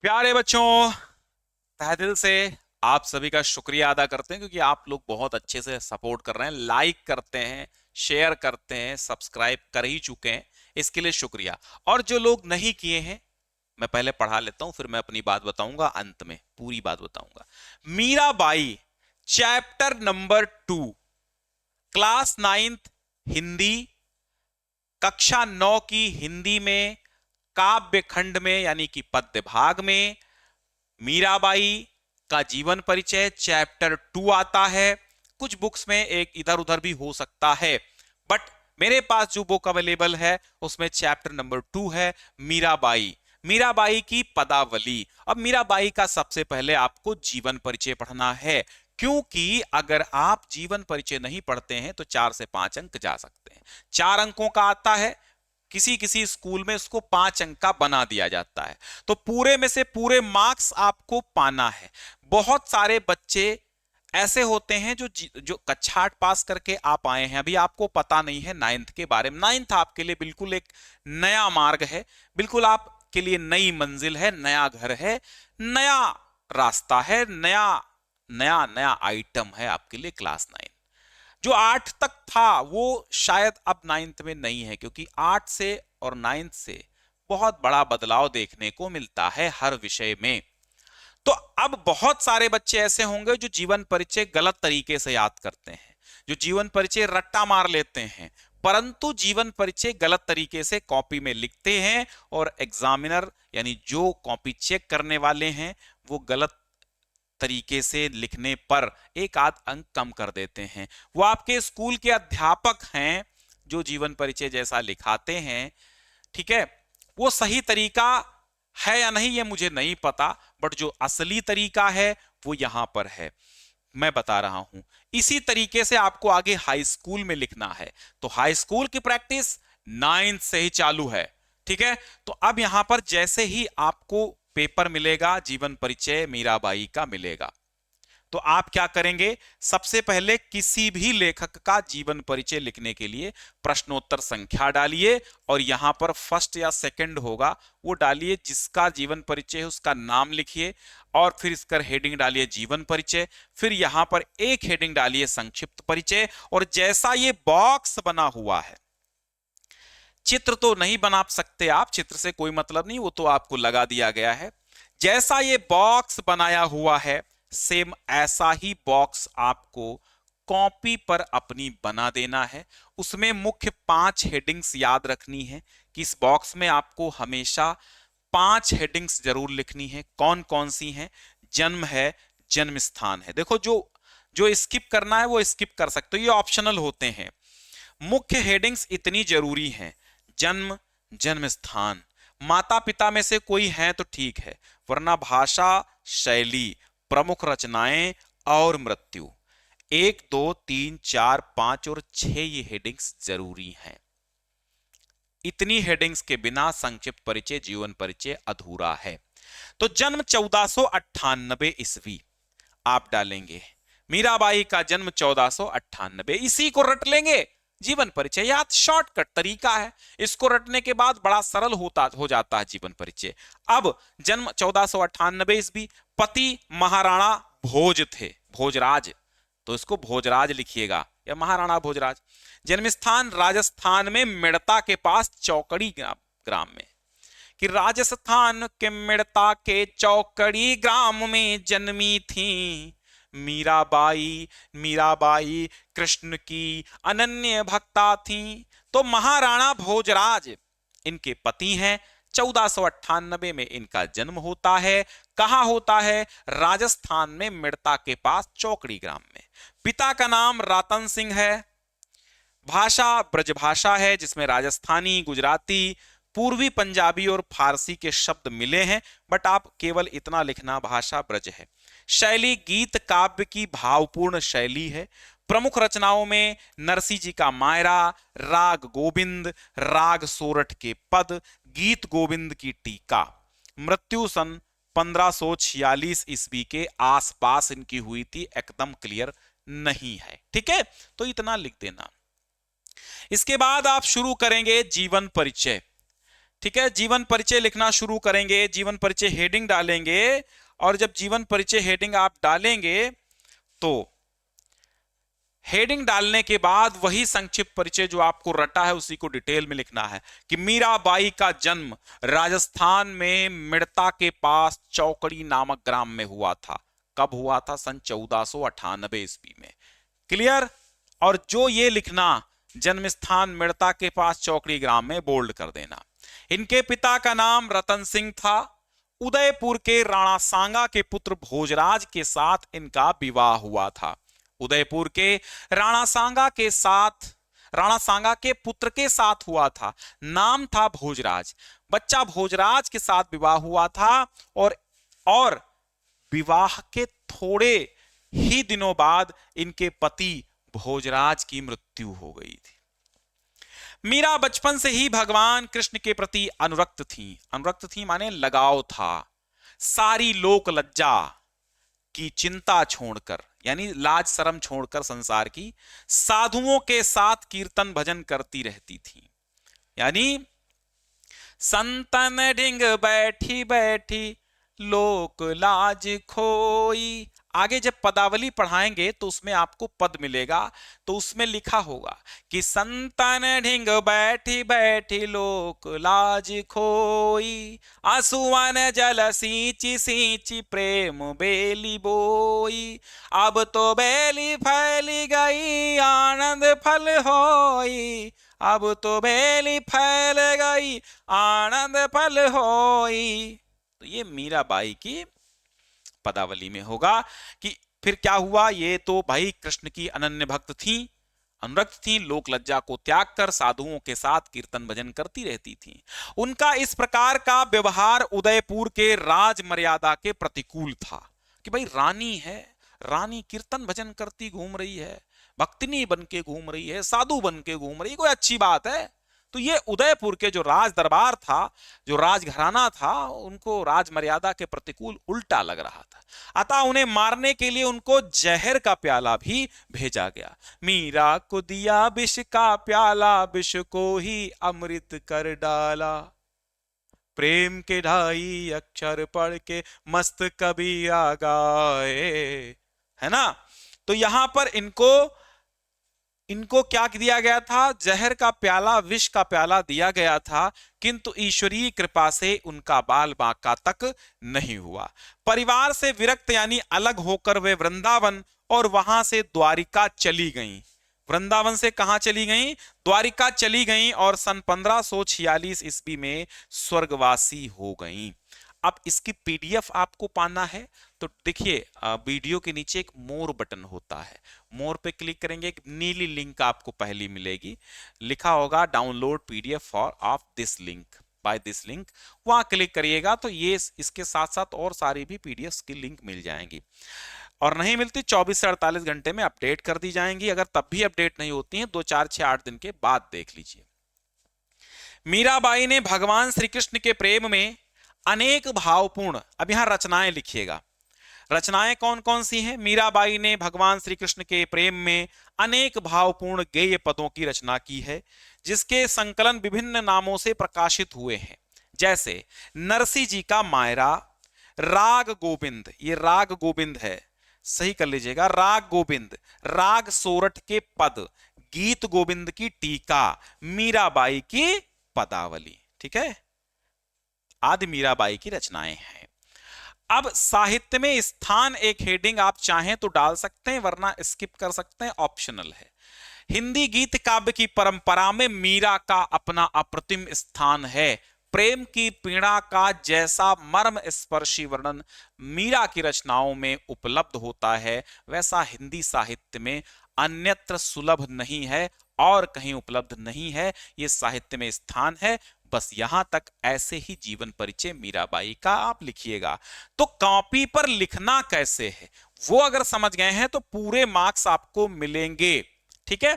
प्यारे बच्चों, तहे दिल से आप सभी का शुक्रिया अदा करते हैं क्योंकि आप लोग बहुत अच्छे से सपोर्ट कर रहे हैं, लाइक करते हैं, शेयर करते हैं, सब्सक्राइब कर ही चुके हैं। इसके लिए शुक्रिया। और जो लोग नहीं किए हैं, मैं पहले पढ़ा लेता हूं, फिर मैं अपनी बात बताऊंगा, अंत में पूरी बात बताऊंगा। Mirabai, chapter number 2, class 9th Hindi, कक्षा 9 की हिंदी में, काव्य खंड में यानी कि पद्य भाग में मीराबाई का जीवन परिचय चैप्टर 2 आता है। कुछ बुक्स में एक इधर उधर भी हो सकता है, बट मेरे पास जो बुक अवेलेबल है उसमें चैप्टर नंबर 2 है, मीराबाई। मीराबाई की पदावली। अब मीराबाई का सबसे पहले आपको जीवन परिचय पढ़ना है, क्योंकि अगर आप जीवन परिचय नहीं पढ़ते हैं तो 4 से 5 अंक जा सकते हैं। 4 अंकों का आता है, किसी किसी स्कूल में उसको 5 अंक का बना दिया जाता है। तो पूरे में से पूरे मार्क्स आपको पाना है। बहुत सारे बच्चे ऐसे होते हैं जो कक्षा 8 पास करके आप आए हैं, अभी आपको पता नहीं है 9th के बारे में। 9th आपके लिए बिल्कुल एक नया मार्ग है, बिल्कुल आपके लिए नई मंजिल है, नया घर है, नया रास्ता है, नया नया नया आइटम है आपके लिए क्लास 9। जो 8 तक था वो शायद अब 9th में नहीं है, क्योंकि 8 से और 9th से बहुत बड़ा बदलाव देखने को मिलता है हर विषय में। तो अब बहुत सारे बच्चे ऐसे होंगे जो जीवन परिचय गलत तरीके से याद करते हैं, जो जीवन परिचय रट्टा मार लेते हैं, परंतु जीवन परिचय गलत तरीके से कॉपी में लिखते हैं और एग्जामिनर यानी जो कॉपी चेक करने वाले हैं वो गलत तरीके से लिखने पर एक आध अंक कम कर देते हैं। वो आपके स्कूल के अध्यापक हैं जो जीवन परिचय जैसा लिखाते हैं, ठीक है। वो सही तरीका है या नहीं ये मुझे नहीं पता, बट जो असली तरीका है वो यहां पर है, मैं बता रहा हूं। इसी तरीके से आपको आगे हाई स्कूल में लिखना है, तो हाई स्कूल की प्रैक्टिस 9th से ही चालू है, ठीक है। तो अब यहां पर जैसे ही आपको पेपर मिलेगा जीवन परिचय मीराबाई का मिलेगा, तो आप क्या करेंगे, सबसे पहले किसी भी लेखक का जीवन परिचय लिखने के लिए प्रश्नोत्तर संख्या डालिए, और यहां पर फर्स्ट या सेकंड होगा वो डालिए, जिसका जीवन परिचय है उसका नाम लिखिए, और फिर इसका हेडिंग डालिए जीवन परिचय, फिर यहां पर एक हेडिंग डालिए संक्षिप्त परिचय। और जैसा ये बॉक्स बना हुआ है, चित्र तो नहीं बना सकते आप, चित्र से कोई मतलब नहीं, वो तो आपको लगा दिया गया है। जैसा ये बॉक्स बनाया हुआ है, सेम ऐसा ही बॉक्स आपको कॉपी पर अपनी बना देना है। उसमें मुख्य 5 हेडिंग्स याद रखनी है कि इस बॉक्स में आपको हमेशा 5 हेडिंग्स जरूर लिखनी है। कौन कौन सी हैं? जन्म है, जन्म स्थान है, देखो जो जो स्किप करना है वो स्किप कर सकते हो, ये ऑप्शनल होते हैं। मुख्य हेडिंग्स इतनी जरूरी हैं, जन्म, जन्म स्थान, माता पिता में से कोई है तो ठीक है, वरना भाषा, शैली, प्रमुख रचनाएं और मृत्यु। 1 2 3 4 5 और 6 ये हेडिंग्स जरूरी हैं। इतनी हेडिंग्स के बिना संक्षिप्त परिचय जीवन परिचय अधूरा है। तो जन्म 1498 ईस्वी आप डालेंगे, मीराबाई का जन्म 1498, इसी को रट लेंगे। जीवन परिचय याद शॉर्टकट तरीका है, इसको रटने के बाद बड़ा सरल हो जाता है जीवन परिचय। अब जन्म 1498 ईस्वी, पति महाराणा भोज थे, भोजराज, तो इसको भोजराज लिखिएगा या महाराणा भोजराज। जन्म स्थान राजस्थान में मेड़ता के पास चौकड़ी ग्राम में, कि राजस्थान के मेड़ता के चौकड़ी ग्राम में जन्मी थी मीराबाई। मीराबाई कृष्ण की अनन्य भक्ता थी। तो महाराणा भोजराज इनके पति हैं। 1498 में इनका जन्म होता है। कहां होता है? राजस्थान में मेड़ता के पास चौकड़ी ग्राम में। पिता का नाम रातन सिंह है। भाषा ब्रजभाषा है, जिसमें राजस्थानी, गुजराती, पूर्वी पंजाबी और फारसी के शब्द मिले हैं, बट आप केवल इतना लिखना भाषा ब्रज है। शैली गीत काव्य की भावपूर्ण शैली है। प्रमुख रचनाओं में नरसी जी का मायरा, राग गोविंद, राग सोरठ के पद, गीत गोविंद की टीका। मृत्यु सन 1546 ईस्वी के आसपास इनकी हुई थी, एकदम क्लियर नहीं है, ठीक है। तो इतना लिख देना। इसके बाद आप शुरू करेंगे जीवन परिचय। ठीक है, जीवन परिचय लिखना शुरू करेंगे, जीवन परिचय हेडिंग डालेंगे, और जब जीवन परिचय हेडिंग आप डालेंगे तो हेडिंग डालने के बाद वही संक्षिप्त परिचय जो आपको रटा है उसी को डिटेल में लिखना है कि मीराबाई का जन्म राजस्थान में मिड़ता के पास चौकड़ी नामक ग्राम में हुआ था। कब हुआ था? सन 1498 ईस्वी में। क्लियर? और जो ये लिखना जन्म स्थान मिड़ता के पास चौकड़ी ग्राम में, बोल्ड कर देना। इनके पिता का नाम रतन सिंह था। उदयपुर के राणा सांगा के पुत्र भोजराज के साथ इनका विवाह हुआ था। उदयपुर के राणा सांगा के पुत्र के साथ हुआ था, नाम था भोजराज। बच्चा भोजराज के साथ विवाह हुआ था और विवाह के थोड़े ही दिनों बाद इनके पति भोजराज की मृत्यु हो गई थी। मीरा बचपन से ही भगवान कृष्ण के प्रति अनुरक्त थी माने लगाव था। सारी लोक लज्जा की चिंता छोड़कर, यानी लाज शर्म छोड़कर संसार की, साधुओं के साथ कीर्तन भजन करती रहती थी। यानी संतन ढिंग बैठी बैठी लोक लाज खोई। आगे जब पदावली पढ़ाएंगे तो उसमें आपको पद मिलेगा, तो उसमें लिखा होगा कि संतन ढिंग बैठी बैठी लोक लाज खोई, आंसुअन जल सींची सींची प्रेम बेली बोई, अब तो बेली फैली गई आनंद फल होई, अब तो बेली फैल गई आनंद फल होई। तो ये मीराबाई की पदावली में होगा कि फिर क्या हुआ। ये तो भाई कृष्ण की अनन्य भक्त थी, अनुरक्त थी, लोक लज्जा को त्याग कर साधुओं के साथ कीर्तन भजन करती रहती थी। उनका इस प्रकार का व्यवहार उदयपुर के राज मर्यादा के प्रतिकूल था कि भाई रानी है, रानी कीर्तन भजन करती घूम रही है, भक्तिनी बन के घूम रही है, साधु बन के घूम रही, कोई अच्छी बात है? तो ये उदयपुर के जो राज दरबार था, जो राजघराना था, उनको राज मर्यादा के प्रतिकूल उल्टा लग रहा था। अतः उन्हें मारने के लिए उनको जहर का प्याला भी भेजा गया। मीरा को दिया विष का प्याला, विष को ही अमृत कर डाला, प्रेम के ढाई अक्षर पढ़ के मस्त कबीरा गाए। है ना? तो यहां पर इनको क्या दिया गया था? जहर का प्याला, विष का प्याला दिया गया था, किंतु ईश्वरीय कृपा से उनका बाल बांका तक नहीं हुआ। परिवार से विरक्त यानी अलग होकर वे वृंदावन और वहां से द्वारिका चली गईं। वृंदावन से कहां चली गईं? द्वारिका चली गईं और सन 1546 ईस्वी में स्वर्गवासी हो गईं। अब इसकी पीडीएफ आपको पाना है तो देखिए, वीडियो के नीचे एक मोर बटन होता है, मोर पे क्लिक करेंगे, एक नीली लिंक आपको पहली मिलेगी, लिखा होगा download PDF for of this link by this link, वहां क्लिक करिएगा तो ये इसके साथ साथ और सारी भी पीडीएफ की लिंक मिल जाएंगी। और नहीं मिलती 24 से 48 घंटे में अपडेट कर दी जाएंगी। अगर तब भी अपडेट नहीं होती है 2, 4, 6, 8 दिन के बाद देख लीजिए। मीराबाई ने भगवान श्री कृष्ण के प्रेम में अनेक भावपूर्ण, अब यहां रचनाएं लिखिएगा, रचनाएं कौन कौन सी हैं? मीराबाई ने भगवान श्री कृष्ण के प्रेम में अनेक भावपूर्ण गेय पदों की रचना की है, जिसके संकलन विभिन्न नामों से प्रकाशित हुए हैं, जैसे नरसी जी का मायरा, राग गोविंद, ये राग गोविंद है, सही कर लीजिएगा, राग गोविंद, राग सोरठ के पद, गीत गोविंद की टीका, मीराबाई की पदावली। ठीक है, आदि मीराबाई की रचनाएं हैं। अब साहित्य में स्थान एक हेडिंग आप चाहें तो डाल सकते हैं, वरना स्किप कर सकते हैं, ऑप्शनल है। हिंदी गीत काव्य की परंपरा में मीरा का अपना अप्रतिम स्थान है। प्रेम की पीड़ा का जैसा मर्म स्पर्शी वर्णन मीरा की रचनाओं में उपलब्ध होता है, वैसा हिंदी साहित्य में अन्यत्र सुलभ नहीं है और कहीं उपलब्ध नहीं है। यह साहित्य में स्थान है। बस यहां तक ऐसे ही जीवन परिचय मीराबाई का आप लिखिएगा। तो कॉपी पर लिखना कैसे है वो अगर समझ गए हैं तो पूरे मार्क्स आपको मिलेंगे। ठीक है,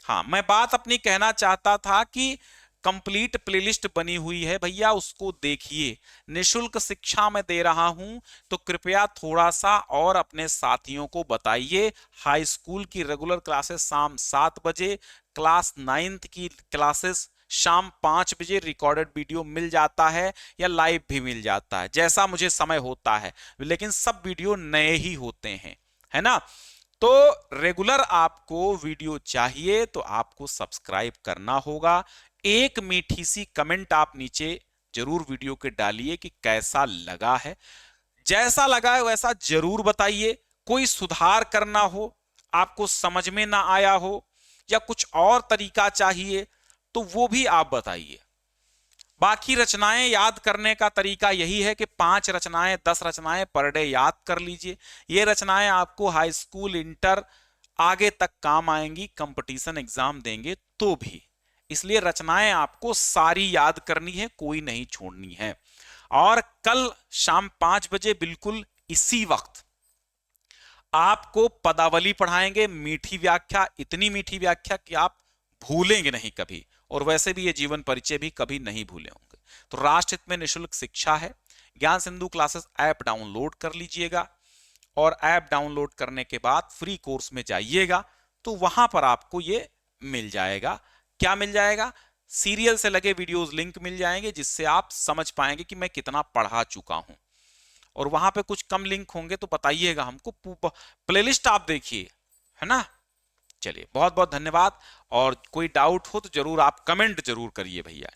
हाँ, मैं बात अपनी कहना चाहता था कि कंप्लीट प्लेलिस्ट बनी हुई है भैया, उसको देखिए। निशुल्क शिक्षा मैं दे रहा हूं, तो कृपया थोड़ा सा और अपने साथियों को बताइए। हाई स्कूल की रेगुलर क्लासेस शाम 7 बजे, क्लास 9th की क्लासेस शाम 5 बजे रिकॉर्डेड वीडियो मिल जाता है या लाइव भी मिल जाता है, जैसा मुझे समय होता है, लेकिन सब वीडियो नए ही होते हैं, है ना। तो रेगुलर आपको वीडियो चाहिए तो आपको सब्सक्राइब करना होगा। एक मीठी सी कमेंट आप नीचे जरूर वीडियो के डालिए कि कैसा लगा है, जैसा लगा है वैसा जरूर बताइए। कोई सुधार करना हो, आपको समझ में ना आया हो या कुछ और तरीका चाहिए तो वो भी आप बताइए। बाकी रचनाएं याद करने का तरीका यही है कि 5 रचनाएं 10 रचनाएं पर डे याद कर लीजिए। ये रचनाएं आपको हाई स्कूल इंटर आगे तक काम आएंगी, कंपटीशन एग्जाम देंगे तो भी। इसलिए रचनाएं आपको सारी याद करनी है, कोई नहीं छोड़नी है। और कल शाम 5 बजे बिल्कुल इसी वक्त आपको पदावली पढ़ाएंगे, मीठी व्याख्या, इतनी मीठी व्याख्या कि आप भूलेंगे नहीं कभी, और वैसे भी ये जीवन परिचय भी कभी नहीं भूले होंगे। तो राष्ट्रहित में निःशुल्क शिक्षा है, ज्ञान सिंधु क्लासेस ऐप डाउनलोड कर लीजिएगा, और ऐप डाउनलोड करने के बाद फ्री कोर्स में जाइएगा तो वहां पर आपको ये मिल जाएगा। क्या मिल जाएगा? सीरियल से लगे वीडियोस लिंक मिल जाएंगे, जिससे आप समझ पाएंगे कि मैं कितना पढ़ा चुका हूं। और वहां पे कुछ कम लिंक होंगे तो बताइएगा हमको, प्लेलिस्ट आप देखिए, है ना। चलिए, बहुत बहुत धन्यवाद, और कोई डाउट हो तो जरूर आप कमेंट जरूर करिए भैया।